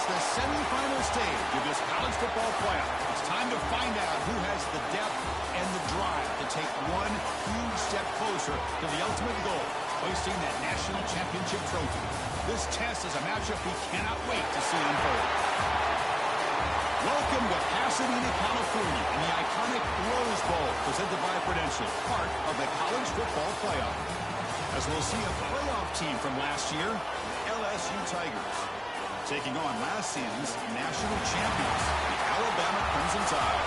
It's the semifinal stage of this college football playoff. It's time to find out who has the depth and the drive to take one huge step closer to the ultimate goal, hoisting that national championship trophy. This test is a matchup we cannot wait to see unfold. Welcome to Pasadena, California, in the iconic Rose Bowl, presented by Prudential, part of the college football playoff. As we'll see a playoff team from last year, LSU Tigers, taking on last season's national champions, the Alabama Crimson Tide.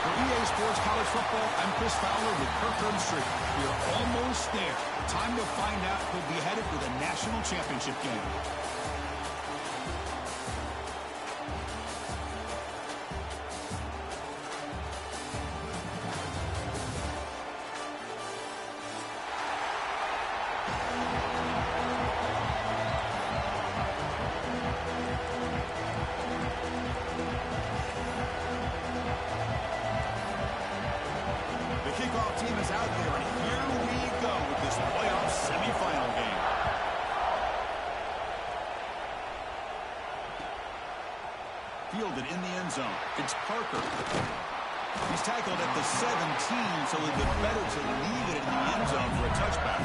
For EA Sports College Football, I'm Chris Fowler with Kirk Herbstreit. We are almost there. Time to find out who'll be headed to the national championship game. Kickoff team is out there, and here we go with this playoff semifinal game. Fielded in the end zone. It's Parker. He's tackled at the 17, so it'd be better to leave it in the end zone for a touchback.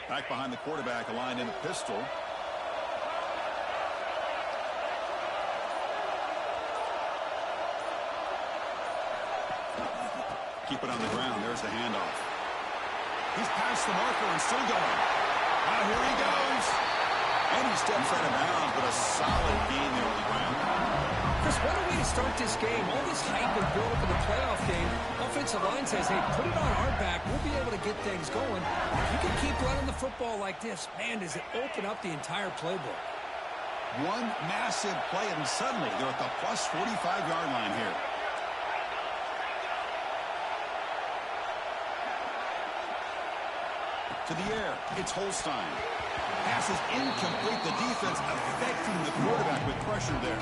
Back behind the quarterback, aligned in a pistol. Keep it on the ground. There's the handoff. He's past the marker and still going. Now here he goes. And he steps out of bounds, but a solid gain there on the ground. Chris, what a way to start this game. All this hype and build up in the playoff game. Offensive line says, hey, put it on our back. We'll be able to get things going. If you can keep running the football like this, man, does it open up the entire playbook. One massive play, and suddenly they're at the plus 45-yard line here. To the air, it's Holstein. Pass is incomplete. The defense affecting the quarterback with pressure there.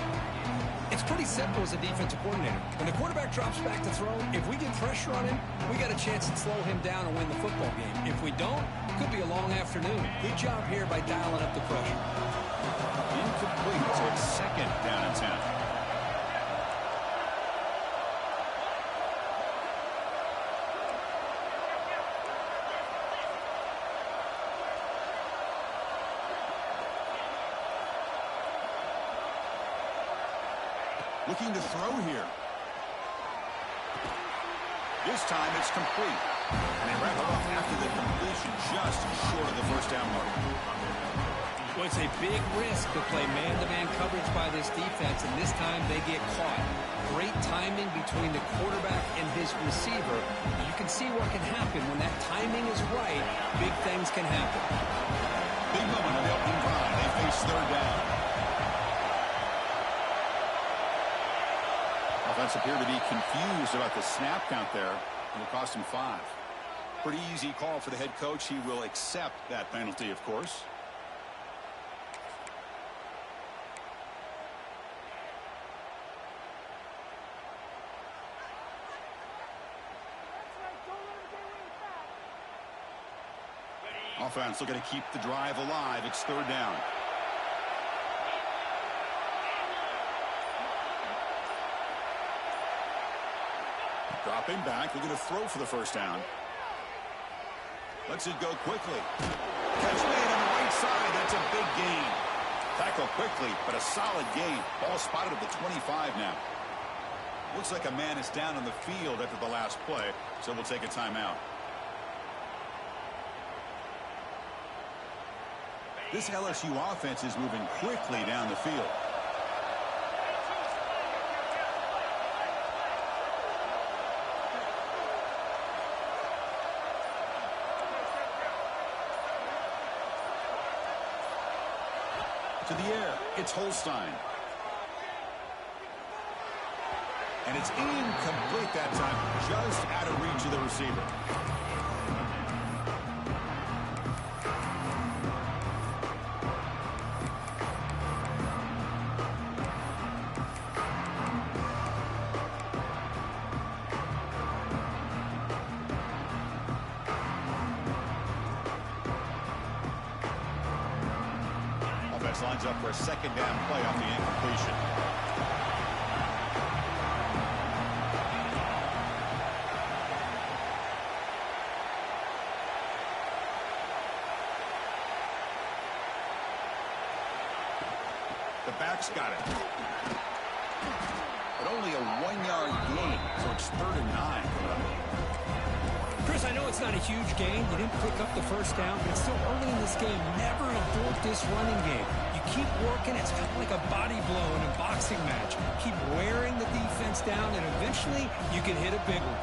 It's pretty simple as a defensive coordinator. When the quarterback drops back to throw, if we get pressure on him, we got a chance to slow him down and win the football game. If we don't, it could be a long afternoon. Good job here by dialing up the pressure. Incomplete, so it's second down and 10. Looking to throw here. This time it's complete. And they wrap it up after the completion, just short of the first down mark. Well, it's a big risk to play man-to-man coverage by this defense, and this time they get caught. Great timing between the quarterback and his receiver. You can see what can happen when that timing is right. Big things can happen. Big moment on the opening drive. They face third down. Offense appeared to be confused about the snap count there. It'll cost him 5. Pretty easy call for the head coach. He will accept that penalty, of course. Offense looking to keep the drive alive. It's third down. Dropping back, looking to throw for the first down. Lets it go quickly. Catch made on the right side. That's a big gain. Tackle quickly, but a solid gain. Ball spotted at the 25 now. Looks like a man is down on the field after the last play, so we'll take a timeout. This LSU offense is moving quickly down the field. To the air, it's Holstein. And it's incomplete that time, just out of reach of the receiver. Offense lines up for a second down play off the incompletion. The back's got it. But only a 1-yard gain, so it's 3rd and 9. Chris, I know it's not a huge gain. You didn't pick up the first down, but it's still early in this game. Never abort this running game. You keep working. It's kind of like a body blow in a boxing match. Keep wearing the defense down, and eventually you can hit a big one.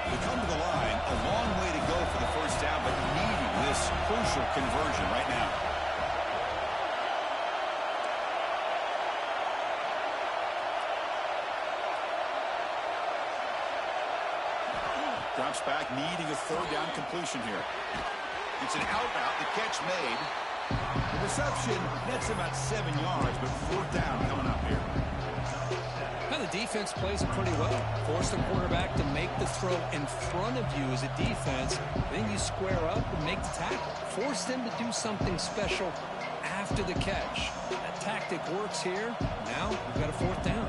We come to the line, a long way to go for the first down, but needing this crucial conversion right now. Drops back, needing a 3rd down completion here. It's an out route, the catch made. The reception nets about 7 yards, but 4th down coming up here. Now the defense plays it pretty well. Force the quarterback to make the throw in front of you as a defense. Then you square up and make the tackle. Force them to do something special after the catch. That tactic works here. Now we've got a 4th down.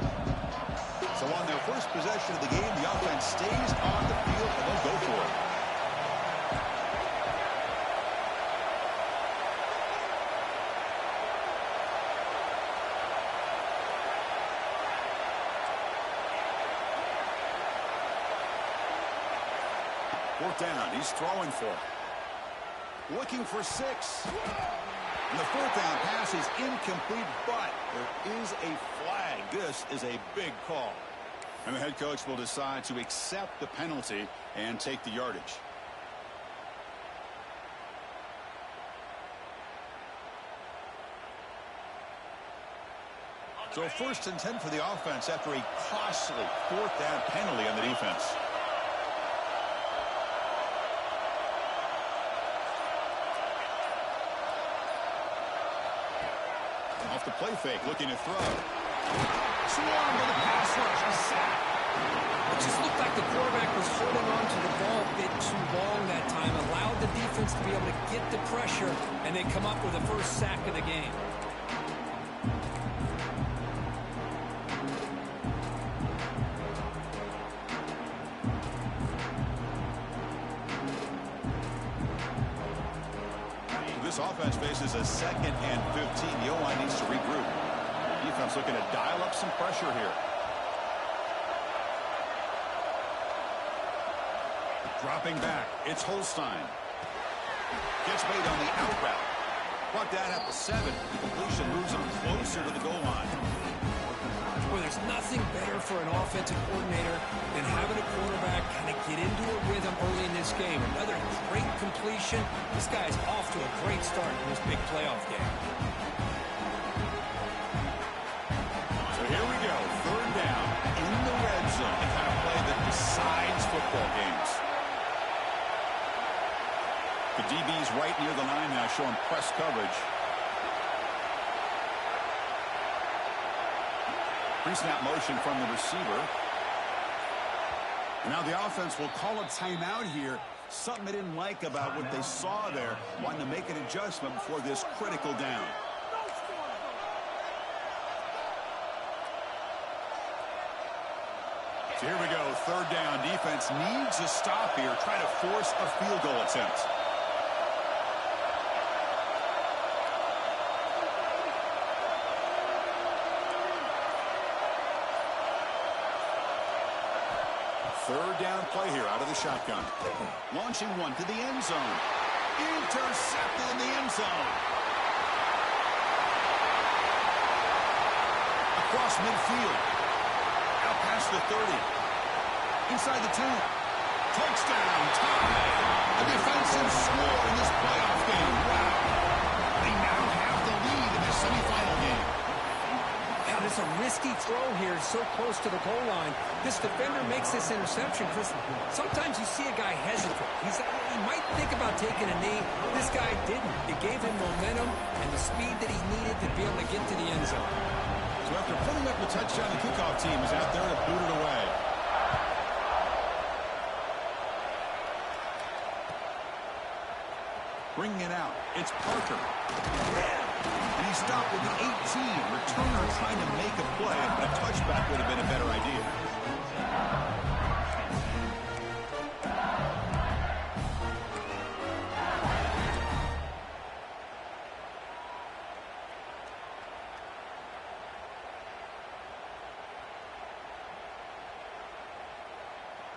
So on their first possession of the game, the offense stays on the field and they'll go for it. Fourth down, he's throwing for it. Looking for 6. And the 4th down pass is incomplete, but there is a flag. This is a big call. And the head coach will decide to accept the penalty and take the yardage. So 1st and 10 for the offense after a costly 4th down penalty on the defense. Off the play fake, looking to throw. Swarm with a pass rush, a sack. It just looked like the quarterback was holding on to the ball a bit too long that time, allowed the defense to be able to get the pressure, and they come up with the first sack of the game. This offense faces a 2nd and 15. The O-line needs to regroup. Defense looking to dial up some pressure here. Dropping back, it's Holstein. Gets made on the out route. Brought down at the 7. The completion moves him closer to the goal line. Boy, there's nothing better for an offensive coordinator than having a quarterback kind of get into a rhythm early in this game. Another great completion. This guy's off to a great start in this big playoff game. So here we go, 3rd down in the red zone. The kind of play that decides football games. The DB's right near the line now, showing press coverage. Pre-snap motion from the receiver. And now the offense will call a timeout here. Something they didn't like about what they saw there. Wanting to make an adjustment before this critical down. So here we go, 3rd down. Defense needs a stop here. Try to force a field goal attempt. Third down play here out of the shotgun. Launching one to the end zone. Intercepted in the end zone. Across midfield. Out past the 30. Inside the 10. Touchdown, tie. A defensive score in this playoff game. Wow. They now have the lead in the semifinal game. Now, to it's a risky throw here so close to the goal line. This defender makes this interception because sometimes you see a guy hesitate. He might think about taking a knee. This guy didn't. It gave him momentum and the speed that he needed to be able to get to the end zone. So after putting up a touchdown, the kickoff team is out there to boot it away. Bringing it out, it's Parker. And he stopped with the 18. Returner trying to make a play, but a touchback would have been a better idea.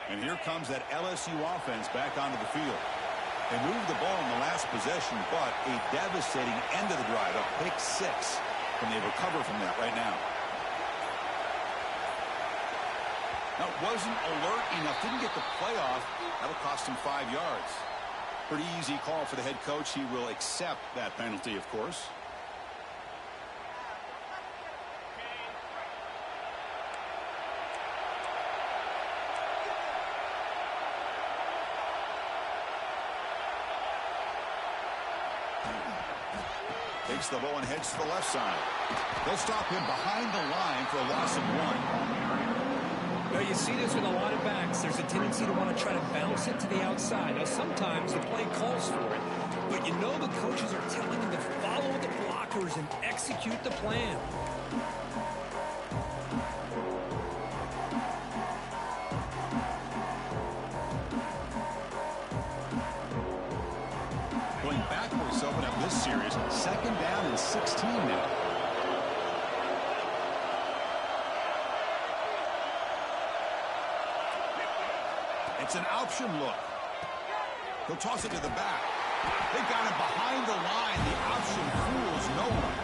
And here comes that LSU offense back onto the field. They moved the ball in the last possession, but a devastating end of the drive, a pick 6. And they recover from that right now. Now, wasn't alert enough, didn't get the play off. That'll cost him 5 yards. Pretty easy call for the head coach. He will accept that penalty, of course. Takes the ball and heads to the left side. They'll stop him behind the line for a loss of 1. Well, you see this with a lot of backs. There's a tendency to want to try to bounce it to the outside. Now, sometimes the play calls for it, but you know the coaches are telling him to follow the blockers and execute the plan. Going backwards to open up this series. 2nd down and 16 now. It's an option look. He'll toss it to the back. They got him behind the line. The option fools no one.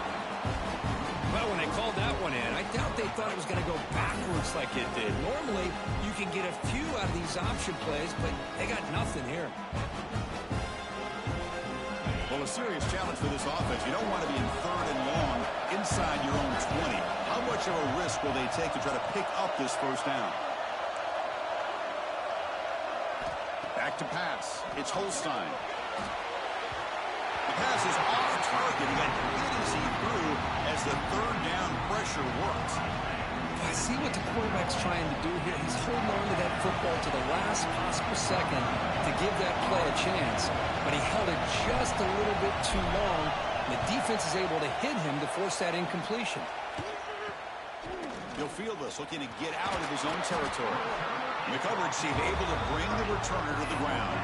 Well, when they called that one in, I doubt they thought it was going to go backwards like it did. Normally, you can get a few out of these option plays, but they got nothing here. Well, a serious challenge for this offense. You don't want to be in 3rd and long inside your own 20. How much of a risk will they take to try to pick up this 1st down? Back to pass. It's Holstein. The pass is off target. He got hit as he threw as the 3rd down pressure works. I see what the quarterback's trying to do here. He's holding on to that football to the last possible second to give that play a chance. But he held it just a little bit too long. The defense is able to hit him to force that incompletion. He'll field this, looking to get out of his own territory. And the coverage team able to bring the returner to the ground.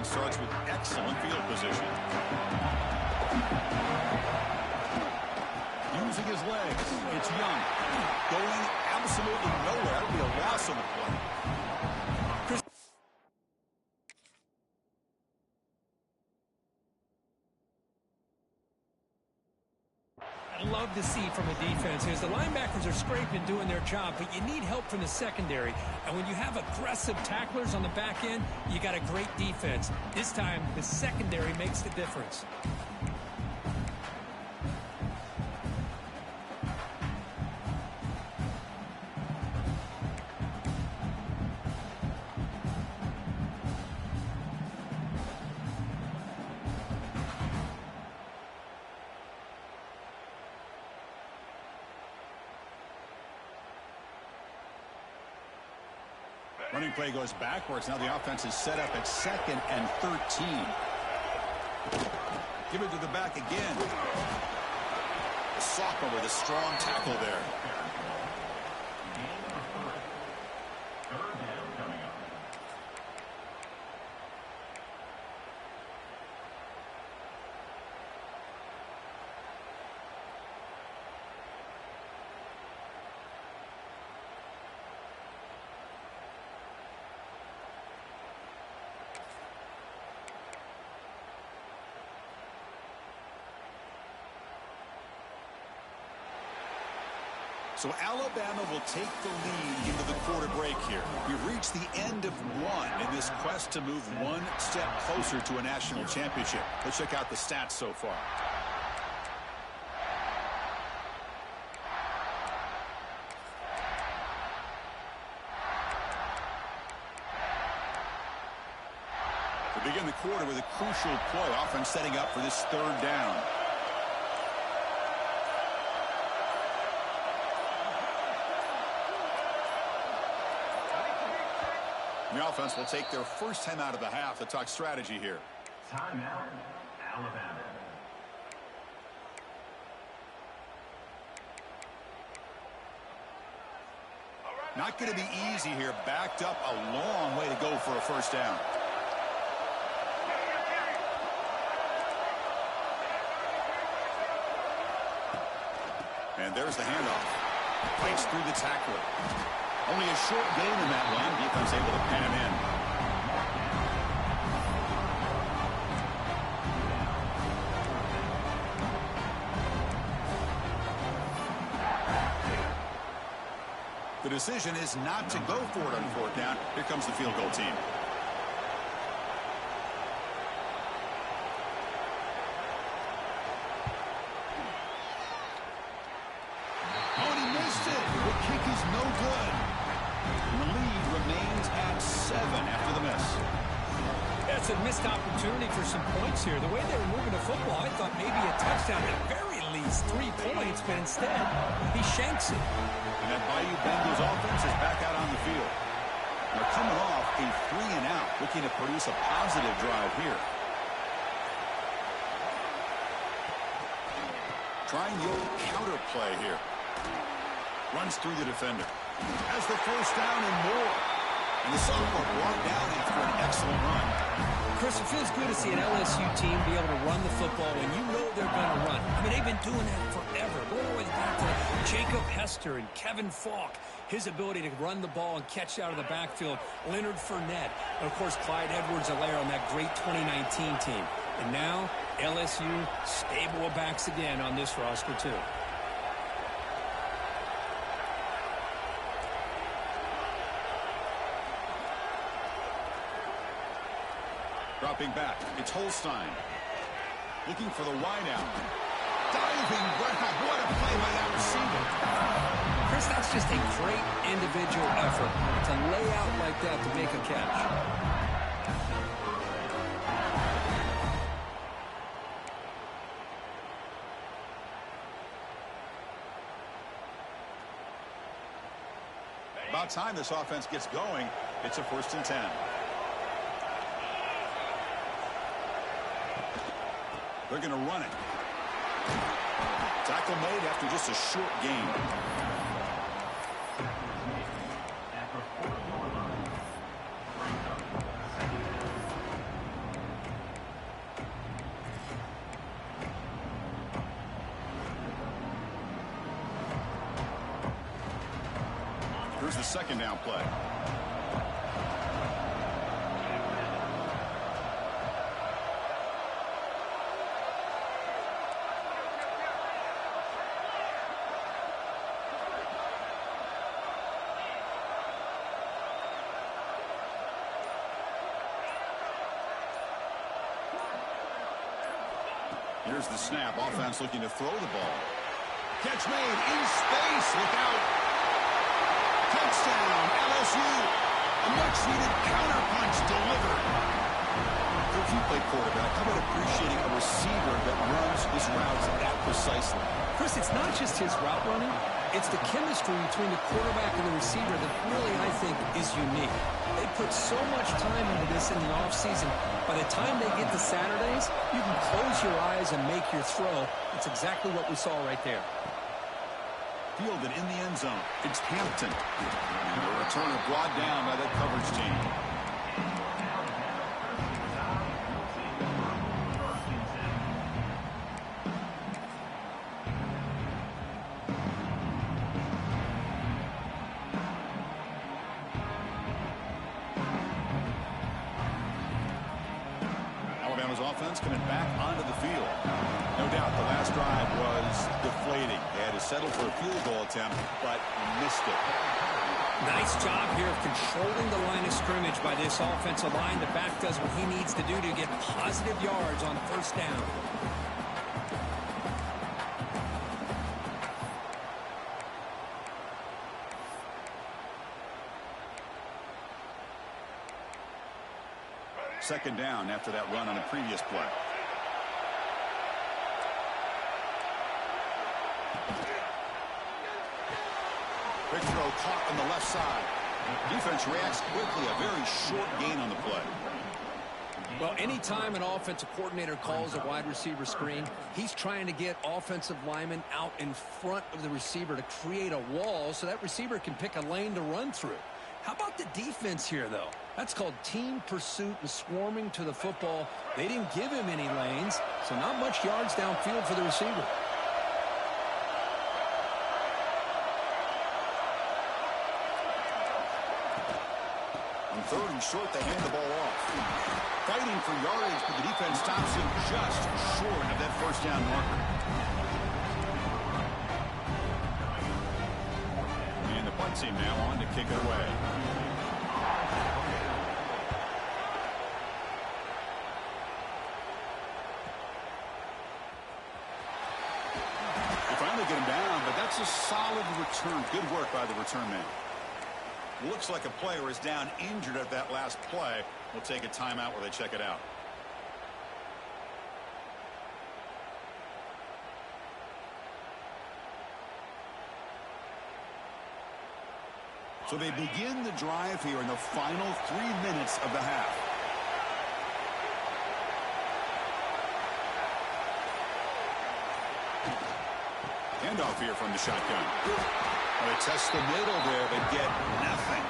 Starts with excellent field position. Using his legs. It's Young. Going absolutely nowhere. That'll be a loss on the play. I love to see from a defense is the linebackers are scraping, doing their job, but you need help from the secondary. And when you have aggressive tacklers on the back end, you got a great defense. This time, the secondary makes the difference. Running play goes backwards. Now the offense is set up at 2nd and 13. Give it to the back again. The sophomore with a strong tackle there. So Alabama will take the lead into the quarter break here. We've reached the end of one in this quest to move one step closer to a national championship. Let's check out the stats so far. We begin the quarter with a crucial play, offense setting up for this third down. The offense will take their first time out of the half to talk strategy here. Timeout, Alabama. Not going to be easy here. Backed up a long way to go for a first down. And there's the handoff. Breaks through the tackler. Only a short gain in that one. Defense able to pan him in. The decision is not to go for it on fourth down. Here comes the field goal team. Oh, he missed it. The kick is no good. And the lead remains at 7 after the miss. That's a missed opportunity for some points here. The way they were moving the football, I thought maybe a touchdown, at the very least 3 points, but instead he shanks it. And that Bayou Bengals offense is back out on the field. They're coming off a 3-and-out, looking to produce a positive drive here. Trying the old counter play here. Runs through the defender. Has the first down and more. And the sophomore brought down after an excellent run. Chris, it feels good to see an LSU team be able to run the football when you know they're going to run. I mean, they've been doing that forever. Going all the way back to Jacob Hester and Kevin Falk. His ability to run the ball and catch out of the backfield. Leonard Fournette. And, of course, Clyde Edwards-Helaire on that great 2019 team. And now, LSU stable of backs again on this roster, too. Dropping back, it's Holstein. Looking for the wideout. Diving grab. What a play by that receiver. Chris, that's just a great individual effort to lay out like that to make a catch. About time this offense gets going. It's a 1st and 10. They're going to run it. Tackle made after just a short gain. Here's the 2nd down play. Here's the snap. Offense looking to throw the ball. Catch made in space. Look out. Touchdown, LSU. A much-needed counterpunch delivered. If you play quarterback, how about appreciating a receiver that runs his routes that precisely? Chris, it's not just his route running. It's the chemistry between the quarterback and the receiver that really, I think, is unique. They put so much time into this in the offseason. By the time they get to Saturdays, you can close your eyes and make your throw. It's exactly what we saw right there. Fielded in the end zone. It's Hampton. And the returner brought down by that coverage team. Alabama's offense coming back onto the field. No doubt the last drive was deflating. They had to settle for a field goal attempt, but missed it. Nice job here of controlling the line of scrimmage by this offensive line. The back does what he needs to do to get positive yards on first down. Second down after that run on the previous play. Quick throw caught on the left side. Defense reacts quickly. A very short gain on the play. Well, anytime an offensive coordinator calls a wide receiver screen, he's trying to get offensive linemen out in front of the receiver to create a wall so that receiver can pick a lane to run through. How about the defense here, though? That's called team pursuit and swarming to the football. They didn't give him any lanes, so not much yards downfield for the receiver. On third and short, they hand the ball off. Fighting for yardage, but the defense stops him just short of that first down marker. And the punt team now on to kick it away. They finally get him down, but that's a solid return. Good work by the return man. Looks like a player is down injured at that last play. We'll take a timeout while they check it out. So they begin the drive here in the final 3 minutes of the half. Handoff here from the shotgun. Well, they test the middle there, but get nothing.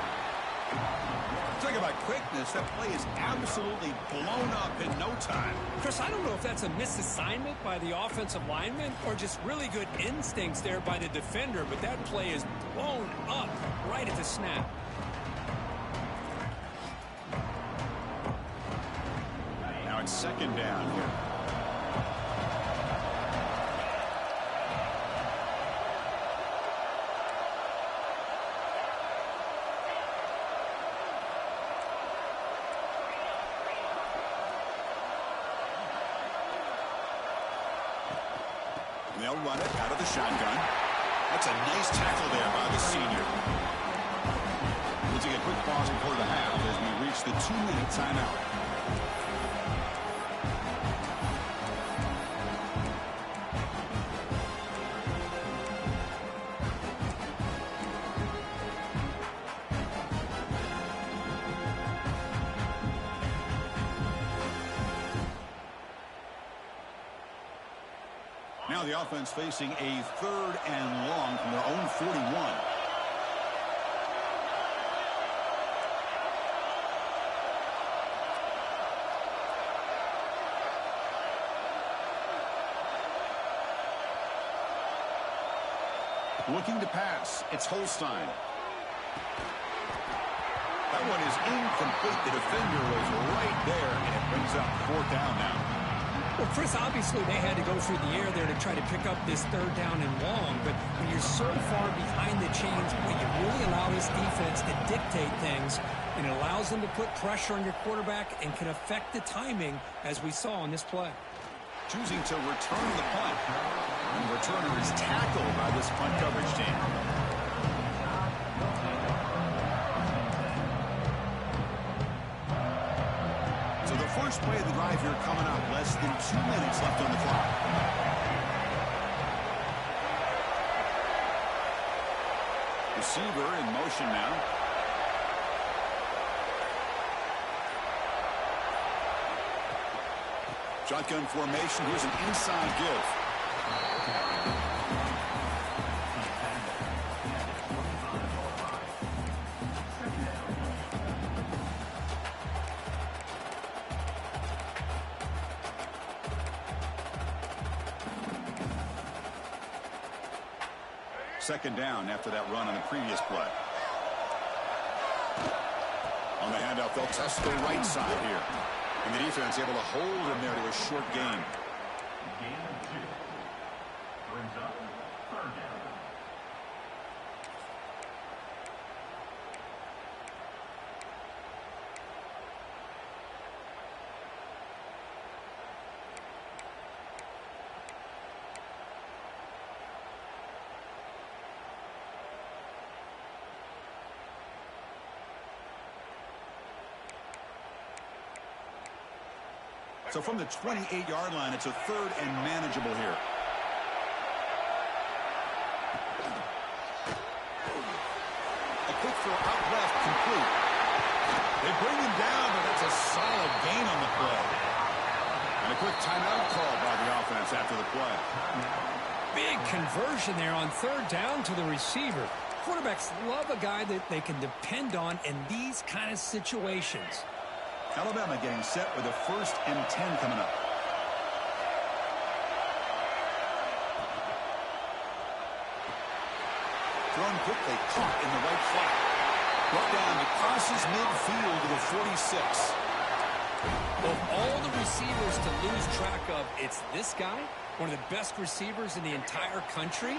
Talk about quickness. That play is absolutely blown up in no time. Chris, I don't know if that's a misassignment by the offensive lineman or just really good instincts there by the defender, but that play is blown up right at the snap. Now it's second down here. They'll run it out of the shotgun. That's a nice tackle there by the senior. We'll take a quick pause before the half as we reach the 2-minute timeout. Now the offense facing a 3rd and long from their own 41. Looking to pass. It's Holstein. That one is incomplete. The defender was right there, and it brings up 4th down now. Well, Chris, obviously they had to go through the air there to try to pick up this 3rd down and long, but when you're so far behind the chains, boy, you really allow this defense to dictate things, and it allows them to put pressure on your quarterback and can affect the timing, as we saw on this play. Choosing to return the punt. And the returner is tackled by this punt coverage team. So the first play of the drive here coming up. Less than 2 minutes left on the clock. Receiver in motion now. Shotgun formation. Here's an inside give. Second down after that run on the previous play. On the handoff, they'll test the right side here. And the defense able to hold him there to a short gain. brings up third down. So from the 28-yard line, it's a third and manageable here. A quick throw out left, complete. They bring him down, but that's a solid gain on the play. And a quick timeout call by the offense after the play. Big conversion there on third down to the receiver. Quarterbacks love a guy that they can depend on in these kind of situations. Alabama getting set with a 1st and 10 coming up. Thrown quickly, caught in the right flat. Brought down, it crosses midfield to the 46. Of all the receivers to lose track of, it's this guy, one of the best receivers in the entire country.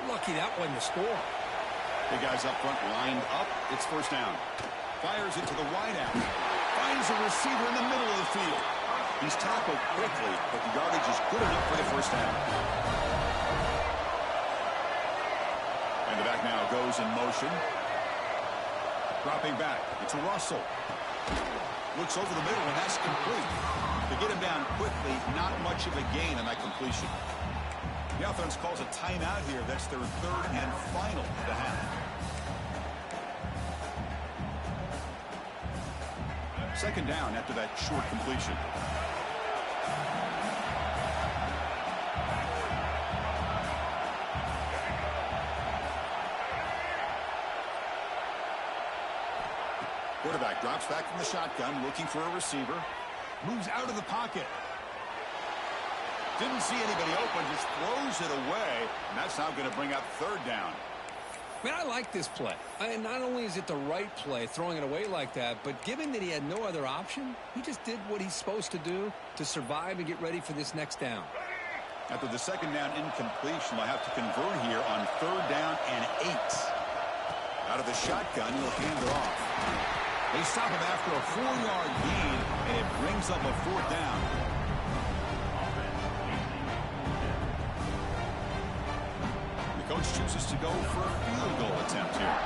Lucky that wasn't a score. Big guys up front lined up. It's first down. Fires it to the wideout. Finds a receiver in the middle of the field. He's tackled quickly, but the yardage is good enough for the first down. And the back now goes in motion. Dropping back. It's a Russell. Looks over the middle, and that's complete. To get him down quickly, not much of a gain on that completion. The offense calls a timeout here. That's their third and final of the half. Second down after that short completion. Quarterback drops back from the shotgun, looking for a receiver. Moves out of the pocket. Didn't see anybody open, just throws it away. And that's now going to bring up third down. Man, I like this play. Not only is it the right play, throwing it away like that, but given that he had no other option, he just did what he's supposed to do to survive and get ready for this next down. After the second down incompletion, they'll have to convert here on third down and 8. Out of the shotgun, he'll hand it off. They stop him after a 4-yard gain, and it brings up a fourth down. Coach chooses to go for a field goal attempt here.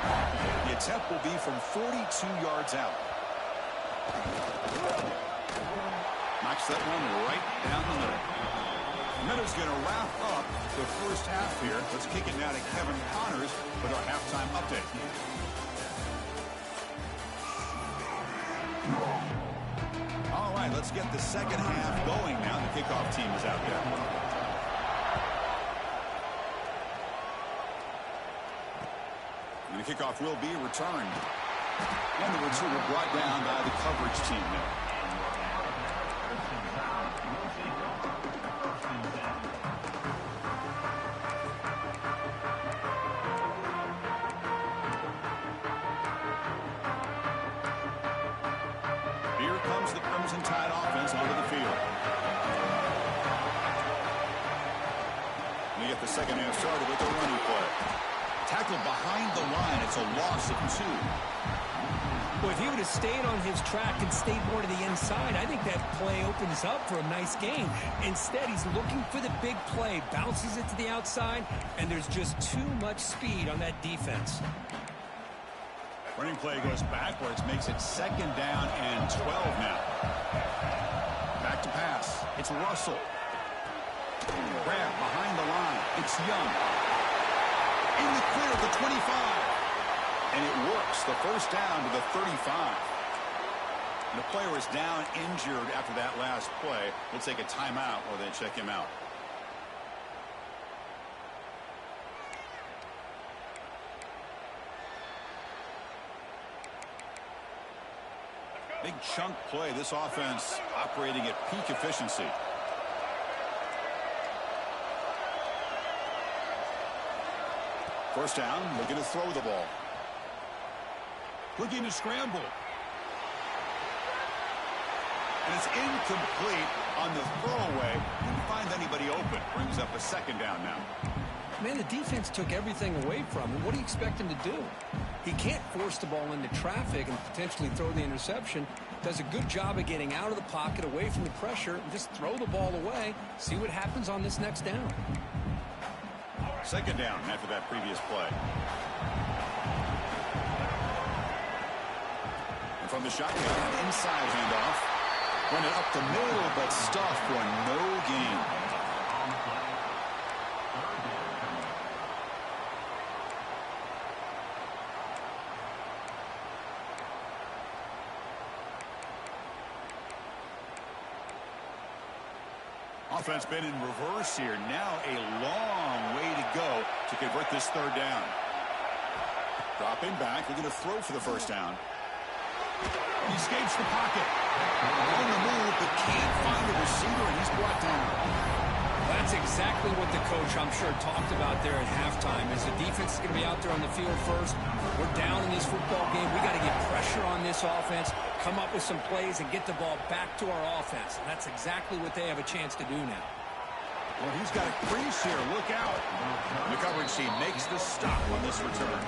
The attempt will be from 42 yards out. Knocks that one right down the middle. And that is going to wrap up the first half here. Let's kick it now to Kevin Connors with our halftime update. All right, let's get the second half going now. The kickoff team is out there. And the kickoff will be returned. And the return brought down by the coverage team there. Here comes the Crimson Tide offense onto the field. We get the second half started with a running play. Tackled behind the line. It's a loss of 2. Well, if he would have stayed on his track and stayed more to the inside, I think that play opens up for a nice gain. Instead, he's looking for the big play, bounces it to the outside, and there's just too much speed on that defense. Running play goes backwards, makes it second down and 12 now. Back to pass. It's Russell. Grab behind the line. It's Young. In the clear of the 25. And it works. The first down to the 35. And the player is down injured after that last play. We'll take a timeout while they check him out. Big chunk play. This offense operating at peak efficiency. First down, looking to throw the ball. Looking to scramble. And it's incomplete on the throwaway. Didn't find anybody open. Brings up a second down now. Man, the defense took everything away from him. What do you expect him to do? He can't force the ball into traffic and potentially throw the interception. Does a good job of getting out of the pocket, away from the pressure, and just throw the ball away. See what happens on this next down. Second down after that previous play. And from the shotgun, inside handoff. Run it up the middle, but stuffed for no gain. Offense been in reverse here. Now a long way to go to convert this third down. Dropping back. We're going to throw for the first down. He escapes the pocket. On the move, but can't find the receiver, and he's brought down. That's exactly what the coach, I'm sure, talked about there at halftime. As the defense is going to be out there on the field first, we're down in this football game. We got to get pressure on this offense, come up with some plays, and get the ball back to our offense. And that's exactly what they have a chance to do now. Well, he's got a crease here. Look out. The coverage team makes the stop on this return.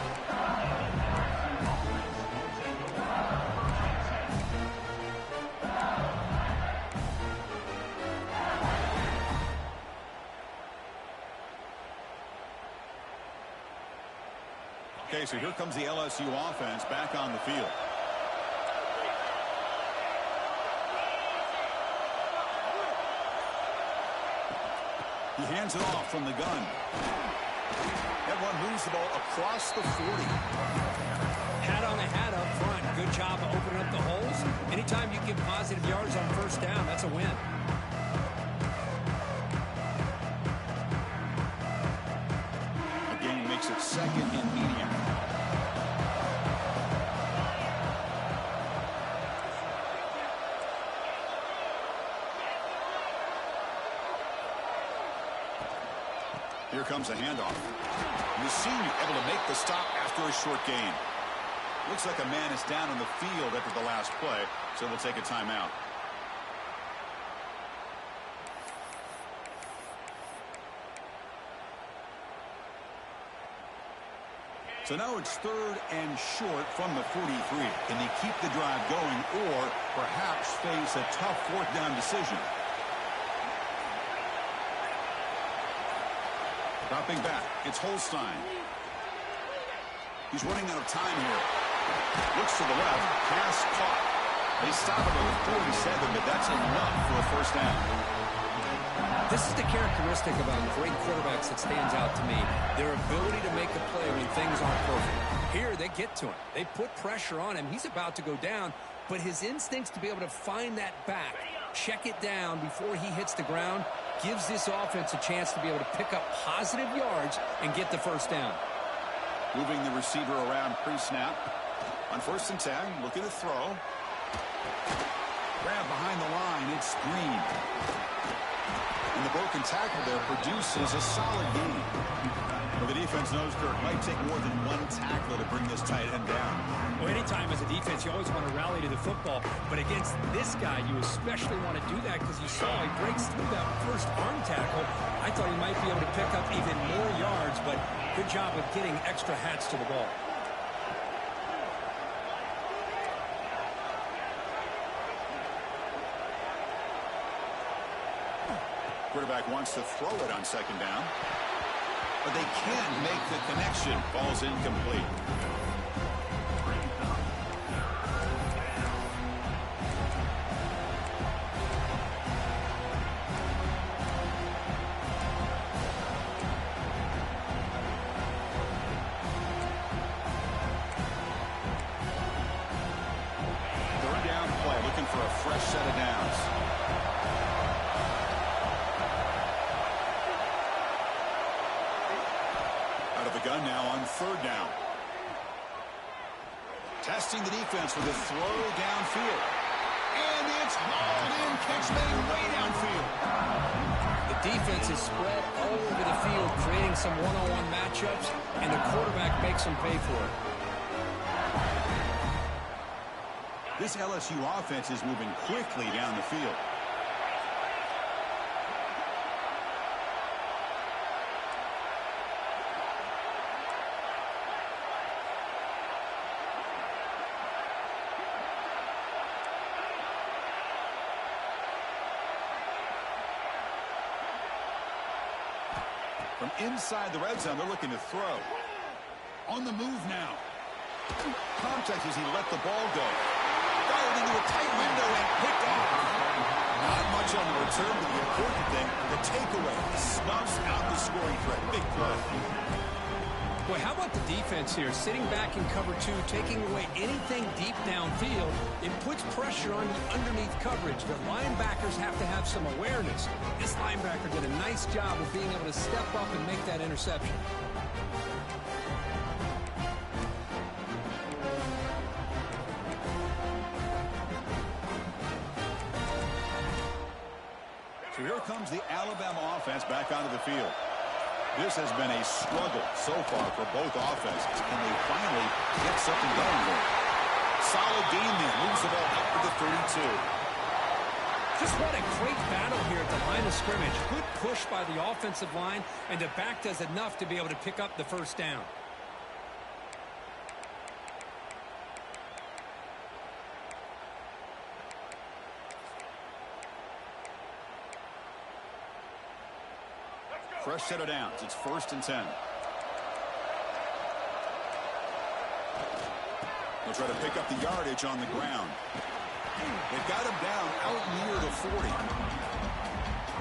Okay, so here comes the LSU offense back on the field. He hands it off from the gun. That one moves the ball across the 40. Hat on a hat up front. Good job of opening up the holes. Anytime you get positive yards on first down, that's a win. The game makes it second and medium. Here comes a handoff. The senior able to make the stop after a short gain. Looks like a man is down on the field after the last play, so we'll take a timeout. So now it's third and short from the 43. Can they keep the drive going or perhaps face a tough fourth down decision? Dropping back, it's Holstein. He's running out of time here. Looks to the left, pass caught. They stop him at 47, but that's enough for a first down. This is the characteristic about great quarterbacks that stands out to me. Their ability to make a play when things aren't perfect. Here, they get to him. They put pressure on him. He's about to go down, but his instincts to be able to find that back, check it down before he hits the ground, gives this offense a chance to be able to pick up positive yards and get the first down. Moving the receiver around pre-snap. On 1st and 10, looking to throw. Grab behind the line, it's Green. And the broken tackle there produces a solid gain. Well, the defense knows, Kirk, might take more than one tackler to bring this tight end down. Well, anytime as a defense, you always want to rally to the football. But against this guy, you especially want to do that because you saw he breaks through that first arm tackle. I thought he might be able to pick up even more yards, but good job of getting extra hats to the ball. Quarterback wants to throw it on 2nd down. But they can't make the connection. Ball's incomplete. Third down play, looking for a fresh set of downs. Gun now on 3rd down. Testing the defense with a throw downfield. And it's hauled in, catch made way downfield. The defense is spread all over the field, creating some one-on-one matchups, and the quarterback makes them pay for it. This LSU offense is moving quickly down the field. From inside the red zone, they're looking to throw. On the move now. Contact as he let the ball go. Fired into a tight window and picked off. Not much on the return, but the important thing, the takeaway. Snuffs out the scoring threat. Big play. Boy, how about the defense here? Sitting back in cover 2, taking away anything deep downfield. It puts pressure on the underneath coverage. The linebackers have to have some awareness. This linebacker did a nice job of being able to step up and make that interception. So here comes the Alabama offense back onto the field. This has been a struggle so far for both offenses. Can they finally get something going here? Solid game there. Moves the ball up to the 32. Just what a great battle here at the line of scrimmage. Good push by the offensive line, and the back does enough to be able to pick up the first down. Fresh set of downs. It's 1st and 10. They'll try to pick up the yardage on the ground. They've got him down out near the 40.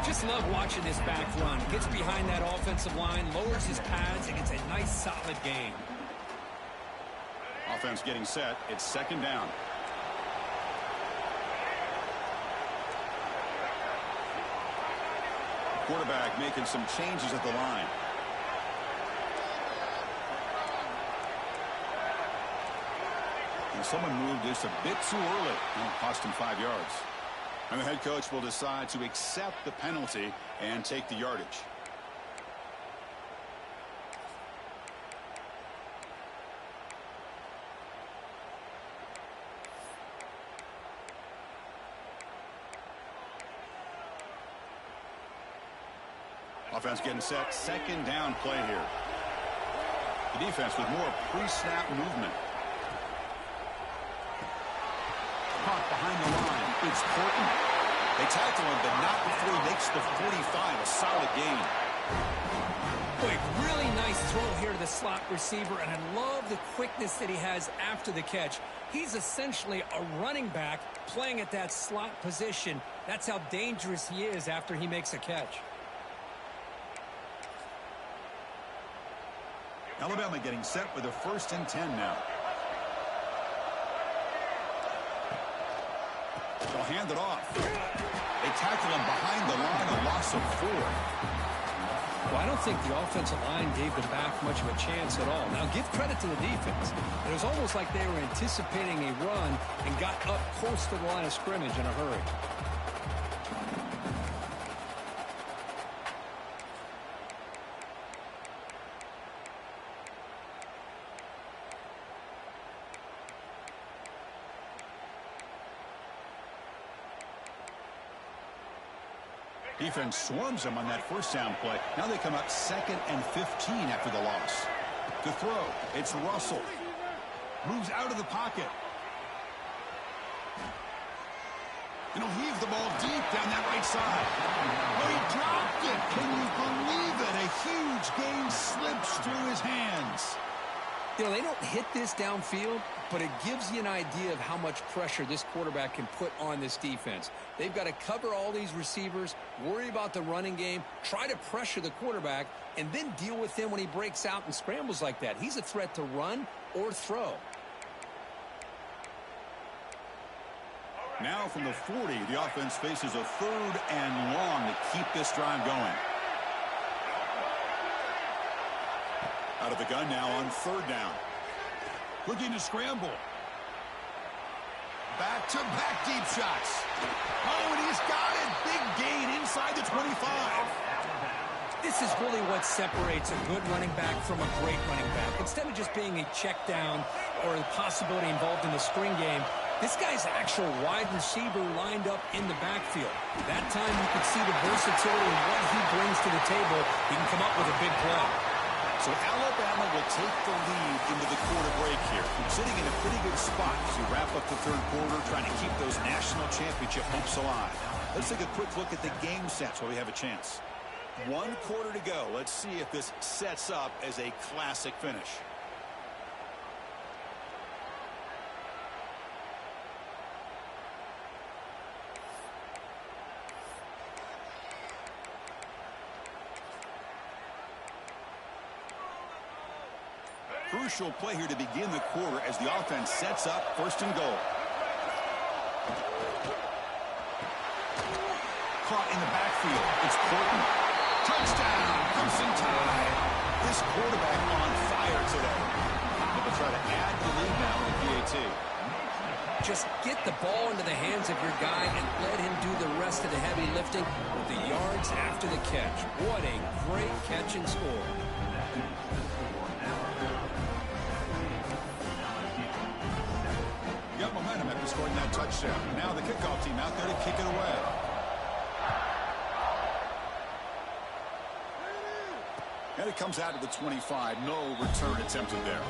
Just love watching this back run. Gets behind that offensive line, lowers his pads, and it's a nice, solid game. Offense getting set. It's 2nd down. Quarterback making some changes at the line. And someone moved this a bit too early. And it cost him 5 yards. And the head coach will decide to accept the penalty and take the yardage. Offense getting set. 2nd down play here. The defense with more pre-snap movement. Caught behind the line. It's Porton. They tackle him, but not before he makes the 45. A solid gain. Boy, really nice throw here to the slot receiver, and I love the quickness that he has after the catch. He's essentially a running back playing at that slot position. That's how dangerous he is after he makes a catch. Alabama getting set with a 1st and 10 now. They'll hand it off. They tackle him behind the line, a loss of 4. Well, I don't think the offensive line gave them back much of a chance at all. Now, give credit to the defense. It was almost like they were anticipating a run and got up close to the line of scrimmage in a hurry. Defense swarms them on that 1st down play. Now they come up 2nd and 15 after the loss. To throw, it's Russell. Moves out of the pocket. And he'll heave the ball deep down that right side. Oh, he dropped it. Can you believe it? A huge gain slips through his hands. You know, they don't hit this downfield, but it gives you an idea of how much pressure this quarterback can put on this defense. They've got to cover all these receivers, worry about the running game, try to pressure the quarterback, and then deal with him when he breaks out and scrambles like that. He's a threat to run or throw. Now from the 40, the offense faces a 3rd and long to keep this drive going. Out of the gun now on 3rd down. Looking to scramble. Back-to-back deep shots. Oh, and he's got it. Big gain inside the 25. This is really what separates a good running back from a great running back. Instead of just being a check down or the possibility involved in the screen game, this guy's actual wide receiver lined up in the backfield. That time you could see the versatility and what he brings to the table. He can come up with a big play. So Alabama will take the lead into the quarter break here. Sitting in a pretty good spot as we wrap up the 3rd quarter, trying to keep those national championship hopes alive. Let's take a quick look at the game sets while we have a chance. 1 quarter to go. Let's see if this sets up as a classic finish. Crucial play here to begin the quarter as the offense sets up 1st and goal. Caught in the backfield. It's Portland. Touchdown, Crimson Tide. This quarterback on fire today. They'll try to add the lead now with the PAT. Just get the ball into the hands of your guy and let him do the rest of the heavy lifting with the yards after the catch. What a great catch and score. Got momentum after scoring that touchdown. Now the kickoff team out there to kick it away. And it comes out to the 25. No return attempted there.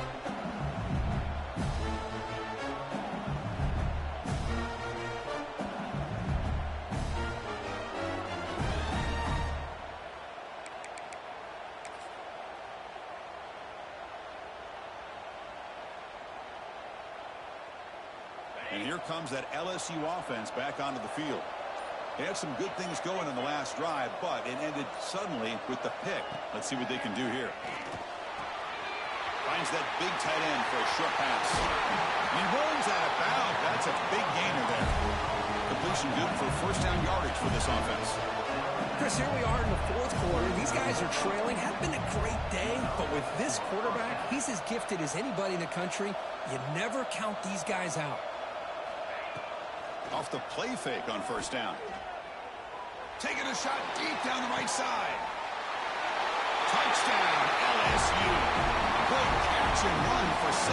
And here comes that LSU offense back onto the field. They had some good things going in the last drive, but it ended suddenly with the pick. Let's see what they can do here. Finds that big tight end for a short pass. And he rolls out of bounds. That's a big gainer there. Completion good for 1st down yardage for this offense. Chris, here we are in the 4th quarter. These guys are trailing. Had been a great day, but with this quarterback, he's as gifted as anybody in the country. You never count these guys out. Off the play fake on 1st down. Taking a shot deep down the right side. Touchdown, LSU. Good catch and run for 6.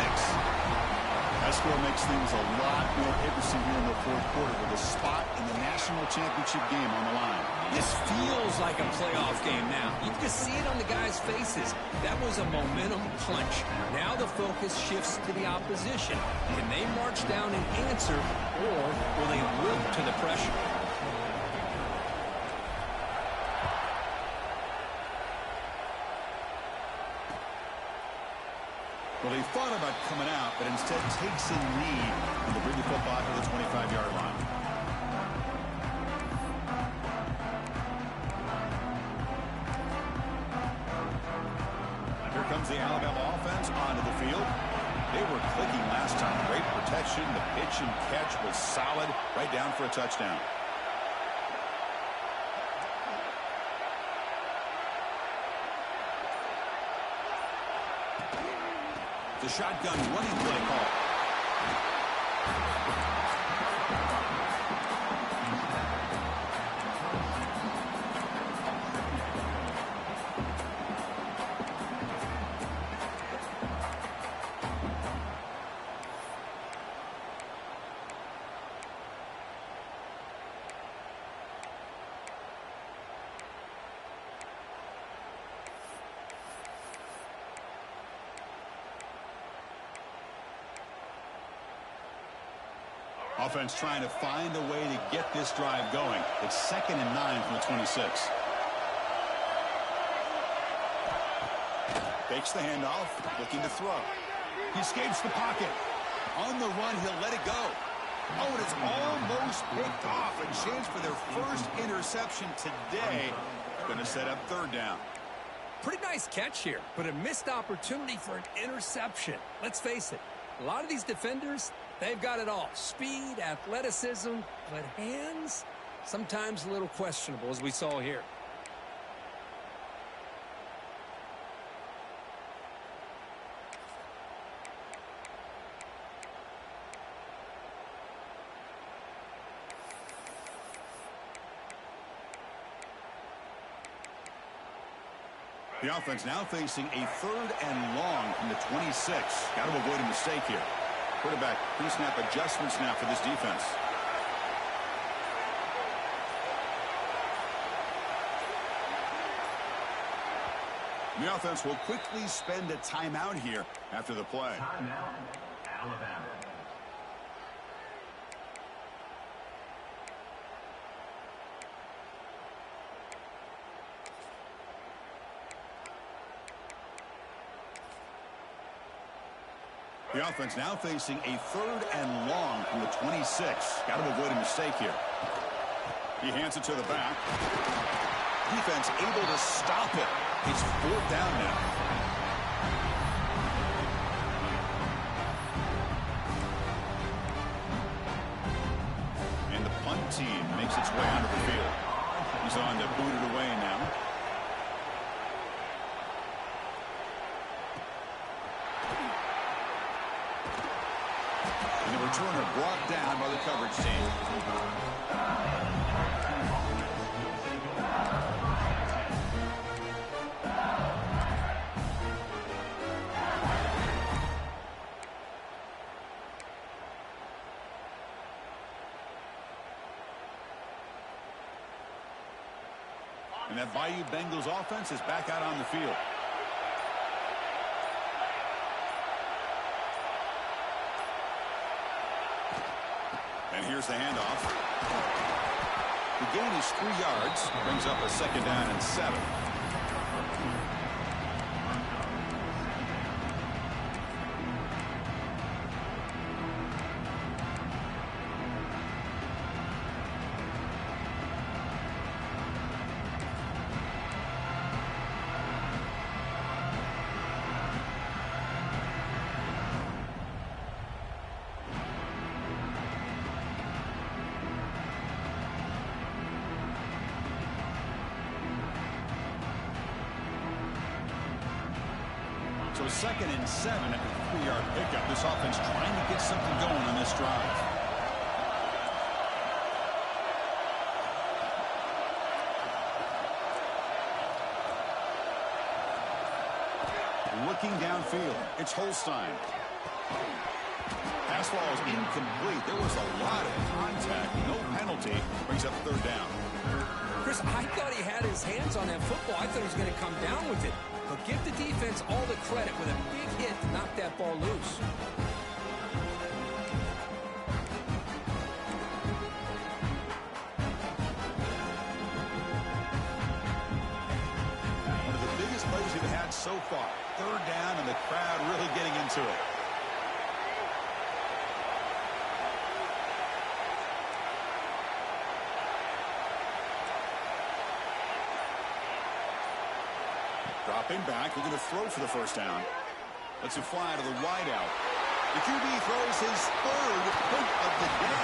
That score makes things a lot more interesting here in the 4th quarter with a spot in the national championship game on the line. This feels like a playoff game now. You can see it on the guys' faces. That was a momentum punch. Now the focus shifts to the opposition. Can they march down and answer, or will they wilt to the pressure? Well, they thought about coming out, but instead takes a knee and they bring the football to the 25-yard line. Here comes the Alabama offense onto the field. They were clicking last time. Great protection. The pitch and catch was solid. Right down for a touchdown. The shotgun running play call. Offense trying to find a way to get this drive going. It's 2nd and 9 from the 26. Fakes the handoff, looking to throw. He escapes the pocket. On the run, he'll let it go. Oh, and it's almost picked off. A chance for their first interception today. Going to set up 3rd down. Pretty nice catch here, but a missed opportunity for an interception. Let's face it, a lot of these defenders, they've got it all. Speed, athleticism, but hands, sometimes a little questionable, as we saw here. The offense now facing a 3rd and long from the 26. Got to avoid a mistake here. Quarterback pre-snap adjustments now for this defense. The offense will quickly spend a timeout here after the play. Timeout, Alabama. The offense now facing a 3rd and long from the 26. Got to avoid a mistake here. He hands it to the back. Defense able to stop it. It's 4th down now. And the punt team makes its way onto the field. He's on to boot it away now. And the returner brought down by the coverage team. And that Bayou Bengals offense is back out on the field. And here's the handoff. The gain is 3 yards. Brings up a 2nd down and 7. So 2nd and 7 at the 3-yard pickup. This offense trying to get something going on this drive. Looking downfield, it's Holstein. Pass ball is incomplete. There was a lot of contact. No penalty. Brings up 3rd down. Chris, I thought he had his hands on that football. I thought he was going to come down with it. But give the defense all the credit with a big hit to knock that ball loose. One of the biggest plays we've had so far. 3rd down and the crowd really getting into it. Dropping back, looking to throw for the 1st down. Lets it fly to the wideout. The QB throws his 3rd pick of the day.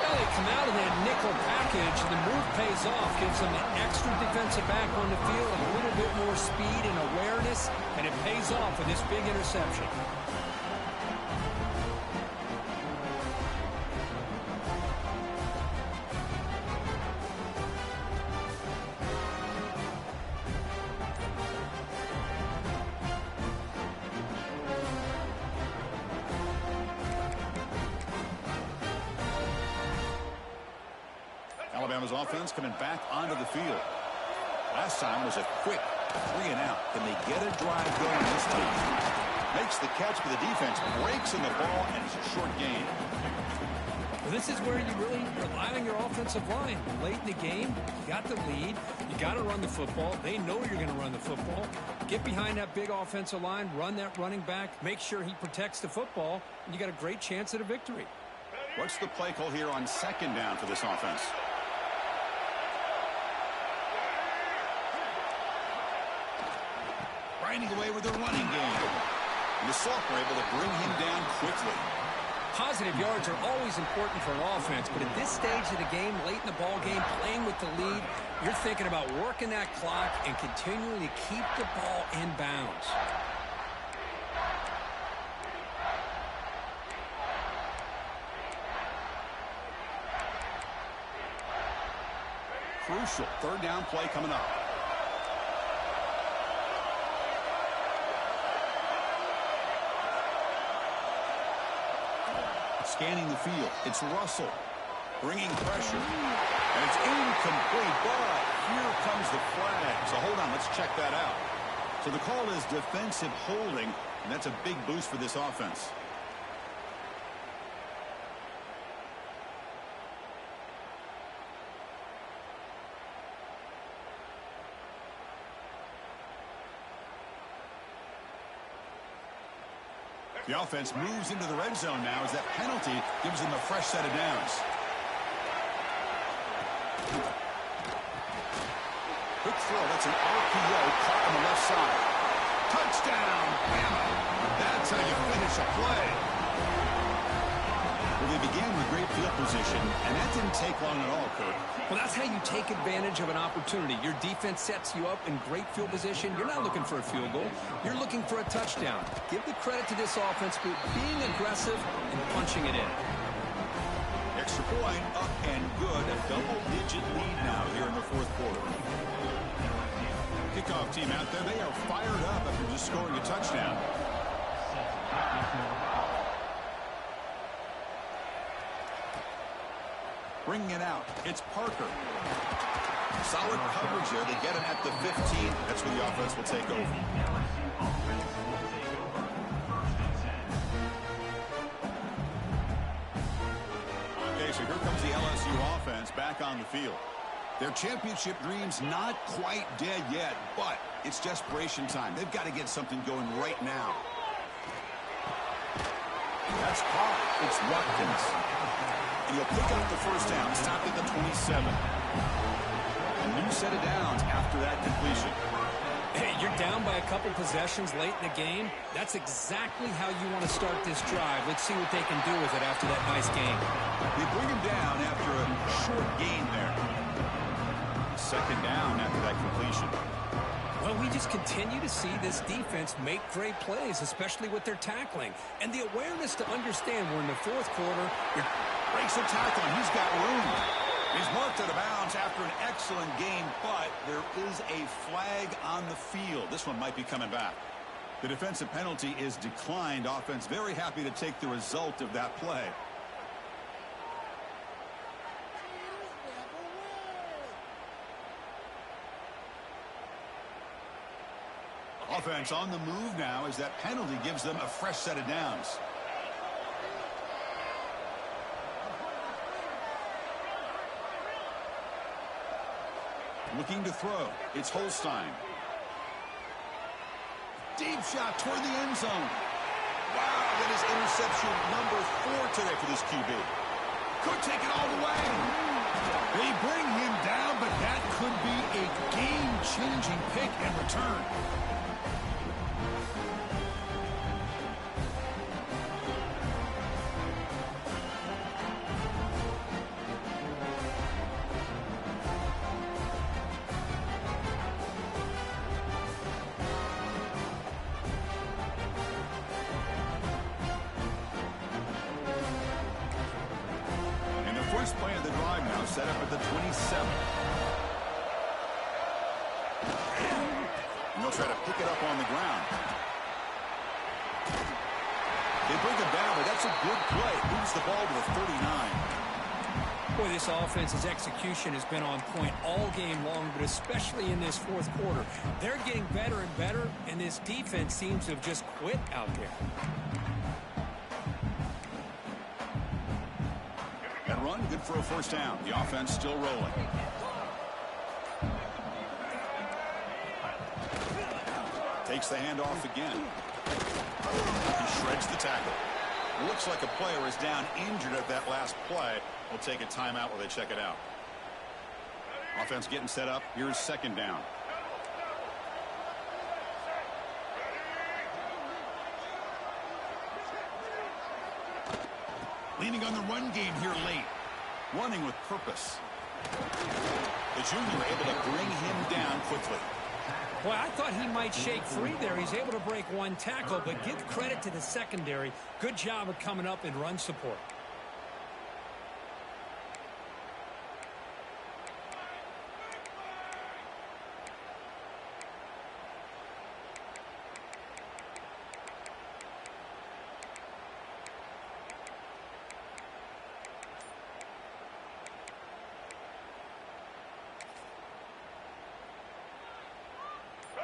Well, they come out of that nickel package, and the move pays off. Gives them an extra defensive back on the field, a little bit more speed and awareness, and it pays off with this big interception. Alabama's offense coming back onto the field. Last time was a quick 3 and out. Can they get a drive going this time? Makes the catch, but the defense breaks in the ball, and it's a short gain. Well, this is where you really rely on your offensive line. Late in the game, you got the lead. You got to run the football. They know you're going to run the football. Get behind that big offensive line, run that running back, make sure he protects the football, and you got a great chance at a victory. What's the play call here on 2nd down for this offense? Grinding away with the running game. And the sophomore able to bring him down quickly. Positive yards are always important for an offense, but at this stage of the game, late in the ball game, playing with the lead, you're thinking about working that clock and continuing to keep the ball in bounds. Crucial 3rd down play coming up. Scanning the field. It's Russell. Bringing pressure. And it's incomplete. But here comes the flag. So hold on. Let's check that out. So the call is defensive holding. And that's a big boost for this offense. The offense moves into the red zone now as that penalty gives them a fresh set of downs. Quick throw. That's an RPO caught on the left side. Touchdown, Bama. That's how you finish a play. Well, they began with great field position, and that didn't take long at all, Kurt. Well, that's how you take advantage of an opportunity. Your defense sets you up in great field position. You're not looking for a field goal. You're looking for a touchdown. Give the credit to this offense for being aggressive and punching it in. Extra point, up and good. A double-digit lead now here in the fourth quarter. Kickoff team out there. They are fired up after just scoring a touchdown. Bringing it out. It's Parker. Solid coverage there. They get him at the 15. That's where the offense will take over. Okay, so here comes the LSU offense back on the field. Their championship dreams not quite dead yet, but it's desperation time. They've got to get something going right now. That's caught. It's Watkins. And he'll pick up the first down. Stopped at the 27. A new set of downs after that completion. Hey, you're down by a couple possessions late in the game. That's exactly how you want to start this drive. Let's see what they can do with it after that nice game. They bring him down after a short gain there. Second down after that completion. Well, we just continue to see this defense make great plays, especially with their tackling. And the awareness to understand we're in the fourth quarter. Breaks the tackle, and he's got room. He's marked out of bounds after an excellent game, but there is a flag on the field. This one might be coming back. The defensive penalty is declined. Offense very happy to take the result of that play. Offense on the move now as that penalty gives them a fresh set of downs. Looking to throw. It's Holstein. Deep shot toward the end zone. Wow, that is interception number 4 today for this QB. Could take it all the way. They bring him down, but that could be a game-changing pick and return. First play of the drive now set up at the 27. And they'll try to pick it up on the ground. They bring him down, but that's a good play. Moves the ball to the 39. Boy, this offense's execution has been on point all game long, but especially in this fourth quarter. They're getting better and better, and this defense seems to have just quit out there. Run, good for a first down. The offense still rolling. Takes the handoff again. He shreds the tackle. Looks like a player is down injured at that last play. We'll take a timeout while they check it out. Offense getting set up. Here's second down. Leaning on the run game here late. Running with purpose. The junior able to bring him down quickly. Well, I thought he might shake free there. He's able to break one tackle, but give credit to the secondary. Good job of coming up in run support.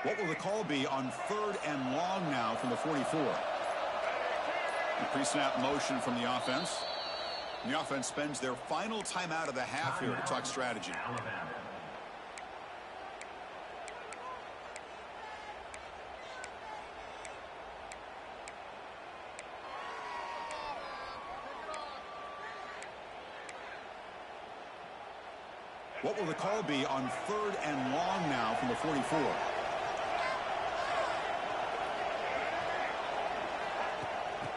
What will the call be on third and long now from the 44? The pre-snap motion from the offense. And the offense spends their final timeout of the half here to talk strategy. What will the call be on 3rd and long now from the 44?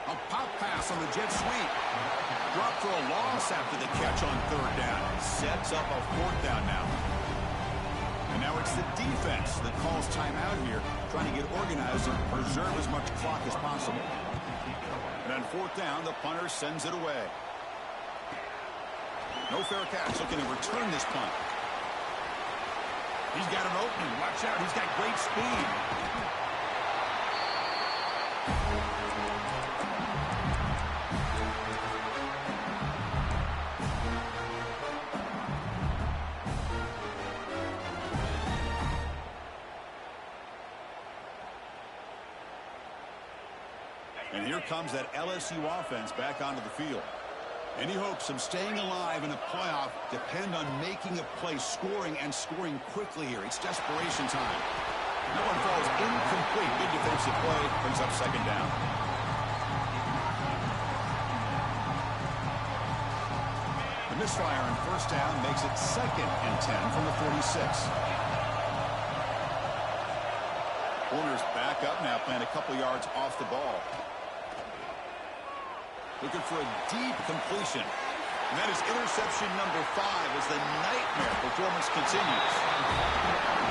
A pop pass on the jet sweep. Drop for a loss after the catch on 3rd down. Sets up a 4th down now. And now it's the defense that calls timeout here, trying to get organized and preserve as much clock as possible. And on 4th down, the punter sends it away. No fair catch, looking to return this punt. He's got an opening. Watch out, he's got great speed. And here comes that LSU offense back onto the field. Any hopes of staying alive in a playoff depend on making a play, scoring, and scoring quickly here. It's desperation time. That one falls incomplete. Good defensive play. Brings up 2nd down. The misfire on 1st down makes it 2nd and 10 from the 46. Corners back up now, playing a couple yards off the ball. Looking for a deep completion. And that is interception number 5 as the nightmare performance continues.